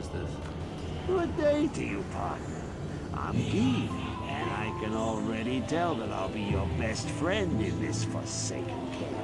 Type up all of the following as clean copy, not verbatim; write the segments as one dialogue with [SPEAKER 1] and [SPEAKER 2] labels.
[SPEAKER 1] masters. Good day to you, partner. I'm Guy, and I can already tell that I'll be your best friend in this forsaken cave.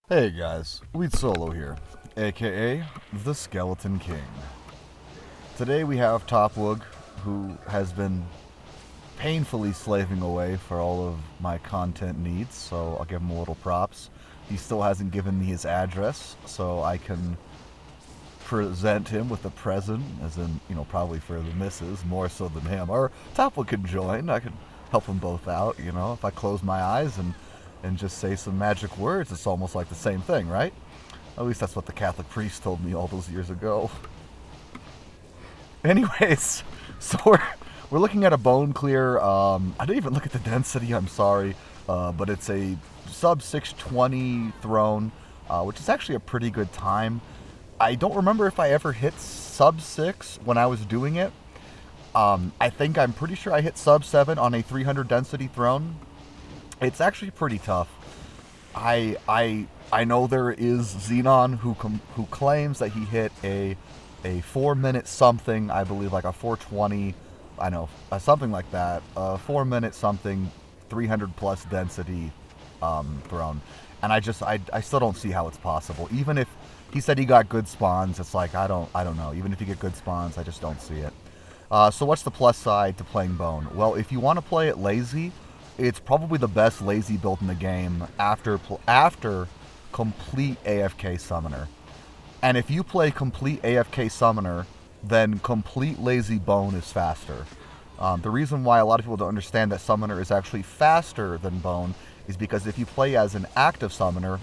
[SPEAKER 2] Hey guys, Weed Solo here, aka the Skeleton King. Today we have Topwug, who has been painfully slaving away for all of my content needs, so I'll give him a little props. He still hasn't given me his address, so I can present him with a present, as in, probably for the missus, more so than him. Or Topwug can join, I can help them both out, if I close my eyes and just say some magic words, it's almost like the same thing, right? At least that's what the Catholic priest told me all those years ago. Anyways, so we're looking at a bone clear. I didn't even look at the density, I'm sorry, but it's a sub 620 throne, which is actually a pretty good time. I don't remember if I ever hit sub 6 when I was doing it. I'm pretty sure I hit sub 7 on a 300 density throne. It's actually pretty tough. I know there is Xenon who claims that he hit a 4-minute something, I believe, like a 420, something like that, 4-minute something, 300 plus density throne, and I still don't see how it's possible. Even if he said he got good spawns, it's like I don't know. Even if you get good spawns, I just don't see it. So what's the plus side to playing Bone? Well, if you want to play it lazy, it's probably the best lazy build in the game after complete AFK Summoner. And if you play complete AFK Summoner, then complete lazy Bone is faster. The reason why a lot of people don't understand that Summoner is actually faster than Bone is because if you play as an active Summoner,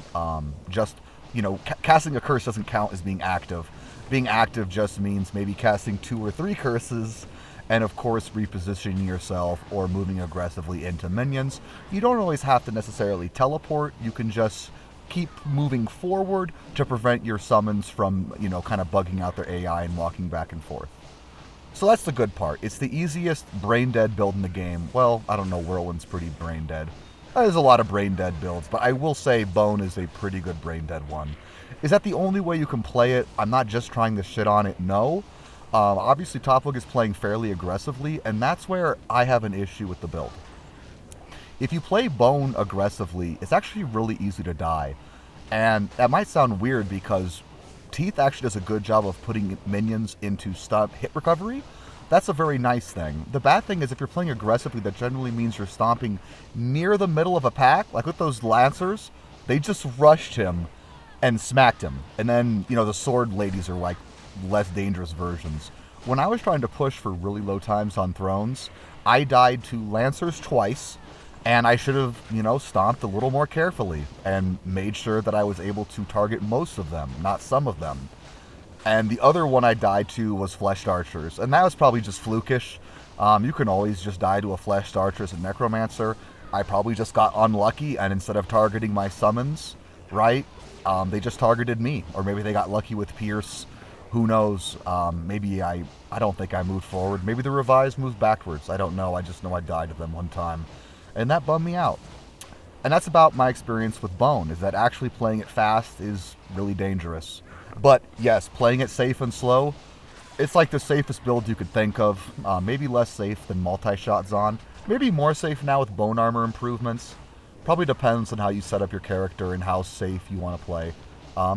[SPEAKER 2] casting a curse doesn't count as being active. Being active just means maybe casting 2 or 3 curses, and of course repositioning yourself or moving aggressively into minions. You don't always have to necessarily teleport. You can just keep moving forward to prevent your summons from, kind of bugging out their AI and walking back and forth. So that's the good part. It's the easiest brain dead build in the game. Well, I don't know, Whirlwind's pretty brain dead. There's a lot of brain dead builds, but I will say Bone is a pretty good brain dead one. Is that the only way you can play it? I'm not just trying to shit on it, no. Obviously, Topwug is playing fairly aggressively, and that's where I have an issue with the build. If you play Bone aggressively, it's actually really easy to die. And that might sound weird because Teeth actually does a good job of putting minions into hit recovery. That's a very nice thing. The bad thing is if you're playing aggressively, that generally means you're stomping near the middle of a pack. Like with those Lancers, they just rushed him and smacked him. And then, the sword ladies are like less dangerous versions. When I was trying to push for really low times on thrones, I died to Lancers twice, and I should have, stomped a little more carefully and made sure that I was able to target most of them, not some of them. And the other one I died to was Fleshed Archers, and that was probably just flukish. You can always just die to a Fleshed Archer as a Necromancer. I probably just got unlucky, and instead of targeting my summons, right, they just targeted me. Or maybe they got lucky with Pierce. Who knows? Maybe I don't think I moved forward. Maybe the Revise moved backwards. I don't know. I just know I died to them one time. And that bummed me out. And that's about my experience with Bone, is that actually playing it fast is really dangerous. But yes, playing it safe and slow, it's like the safest build you could think of. Maybe less safe than multi-shot Zon. Maybe more safe now with bone armor improvements. Probably depends on how you set up your character and how safe you want to play.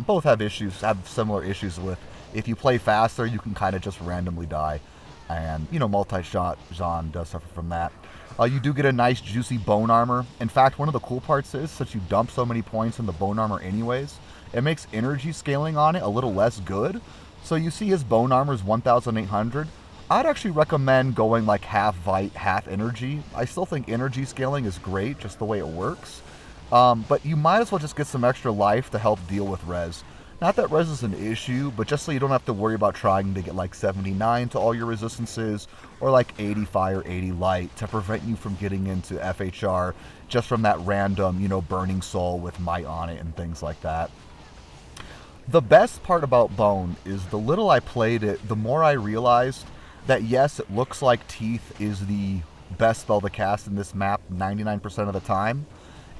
[SPEAKER 2] Both have similar issues with, if you play faster, you can kind of just randomly die. And, multi-shot Zon does suffer from that. You do get a nice juicy bone armor. In fact, one of the cool parts is, since you dump so many points in the bone armor anyways, it makes energy scaling on it a little less good. So you see his bone armor is 1,800. I'd actually recommend going like half Vite, half energy. I still think energy scaling is great, just the way it works. But you might as well just get some extra life to help deal with res. Not that res is an issue, but just so you don't have to worry about trying to get like 79 to all your resistances, or like 80 fire, 80 light, to prevent you from getting into FHR just from that random, burning soul with might on it and things like that. The best part about Bone is the little I played it, the more I realized that yes, it looks like Teeth is the best spell to cast in this map 99% of the time.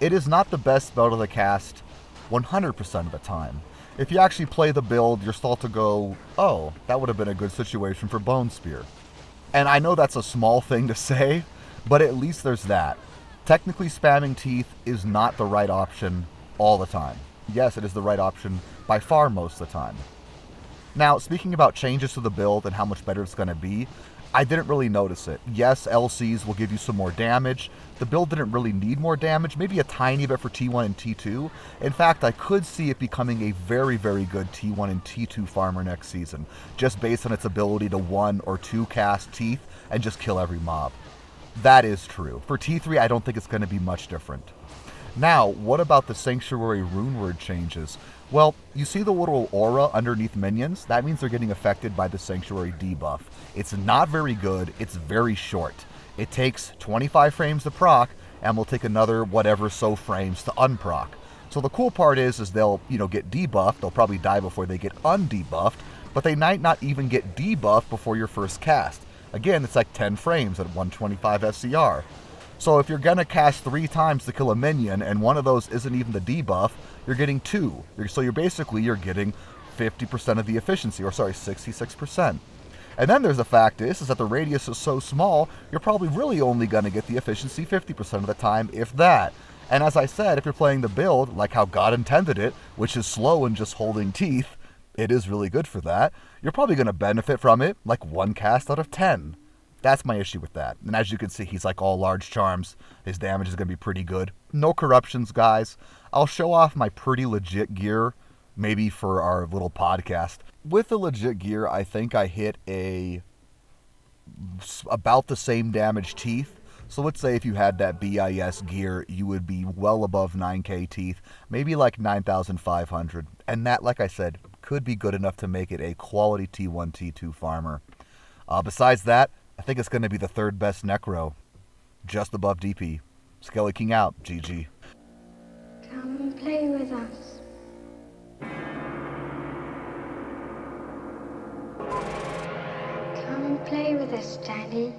[SPEAKER 2] It is not the best spell to cast 100% of the time. If you actually play the build, you're still to go, oh, that would have been a good situation for Bone Spear. And I know that's a small thing to say, but at least there's that. Technically, spamming Teeth is not the right option all the time. Yes, it is the right option by far most of the time. Now, speaking about changes to the build and how much better it's going to be, I didn't really notice it. Yes, LCs will give you some more damage. The build didn't really need more damage, maybe a tiny bit for T1 and T2. In fact, I could see it becoming a very, very good T1 and T2 farmer next season, just based on its ability to 1 or 2 cast Teeth and just kill every mob. That is true. For T3, I don't think it's going to be much different. Now, what about the Sanctuary Rune Word changes? Well, you see the little aura underneath minions? That means they're getting affected by the Sanctuary debuff. It's not very good, it's very short. It takes 25 frames to proc, and will take another whatever so frames to unproc. So the cool part is they'll, get debuffed, they'll probably die before they get undebuffed, but they might not even get debuffed before your first cast. Again, it's like 10 frames at 125 SCR. So if you're going to cast 3 times to kill a minion, and one of those isn't even the debuff, you're getting 2. So you're getting 50% of the efficiency, 66%. And then there's the fact is that the radius is so small, you're probably really only going to get the efficiency 50% of the time, if that. And as I said, if you're playing the build, like how God intended it, which is slow and just holding Teeth, it is really good for that, you're probably going to benefit from it like 1 cast out of 10. That's my issue with that. And as you can see, he's like all large charms. His damage is going to be pretty good. No corruptions, guys. I'll show off my pretty legit gear, maybe for our little podcast. With the legit gear, I think I hit about the same damage Teeth. So let's say if you had that BIS gear, you would be well above 9k Teeth, maybe like 9,500. And that, like I said, could be good enough to make it a quality T1, T2 farmer. Besides that, I think it's going to be the 3rd best Necro, just above DP. Skelly King out, GG.
[SPEAKER 3] Come and play with us. Come and play with us, Daddy.